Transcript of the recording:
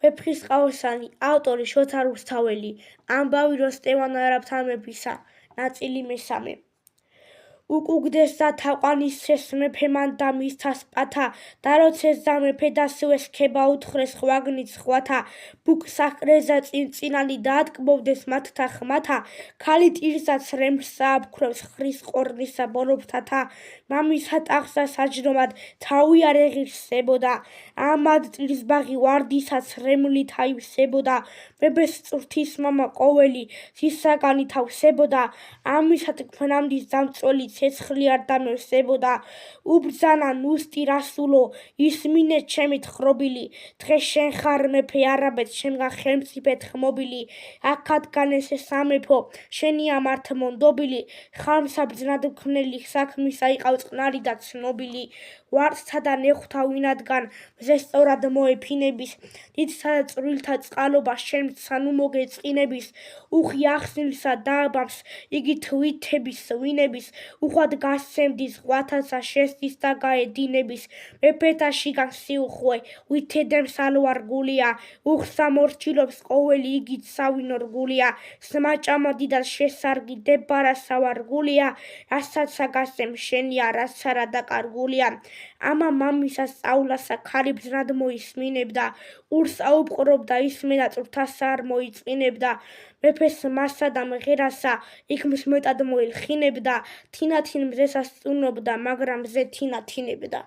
ვეფხისტყაოსანი, ავტორი შოთა რუსთაველი, ამბავი როსტევან არაბთან მეფისა, ნაწილი მესამე. უკუგდეს და თაყვანისცეს მეფე მან და მისთა სპათა, დაროცეს და მეფე დასვეს ქება უთხრეს ხვაგნით სხვათა, ბუქსახკრეზე წინწინალი დაატკბოვდეს მათთა ხმათა, ქალი ტირსაც რემს სააბქვრევს ხრის ყორნისა ბოლოფთათა, მამისა ტახტსა საჯდომად თავი არ ეღირსებოდა, ამად ტირსბაღი ვარდისაც რემლით აივსებოდა, მეფეს წვრთის მამა ყოველი სისაგანი თავსებოდა, ამისად ქვენამდის დამწველი ცეცხლი არ დამევსებოდა, უბრძანა ნუსტი რასულო, ისმინე ჩემი თხრობილი, დღეს შენ ხარ მეფე არაბეთ, შენგან ხელმწიფედ ხმობილი, აქად განესე სამეფო, შენია მართლმონდობილი, ხალმსა ბძნად საქმისა იყავ წყნარი და ცნობილი, ვარდთა და ნეხვთა ვინადგან მზე სწორად მოეფინების, დიდთა და წვრილთა წყალობა შენ სანუ მოგეწყინების, უხი ახსნილსა დააბამს, იგი თვითების ვინების, უხვად გასცემდის ღვათაცა შესდის და გაედინების, მეფეთა შიგან სიუხვე, ვითედემს ალვარგულია, უხსა მორჩილობს ყოველი იგით სავინო რგულია, სმაჭამა დიდად შესარგი დებარა სავარგულია, რასაც გასცემ შენია, რაც არა დაკარგულია, ამა მამისა სწავლასა ქალი ბძნად მოისმინებდა, ყურს აუპყრობდა ისმედა წვრთასა არ მოიწყინებდა, მეფეს მასა და მღერასა იქ მსმეტად მოილხინებდა, თინათინ მზესა სწუნობდა, მაგრამ მზე თინათინებდა.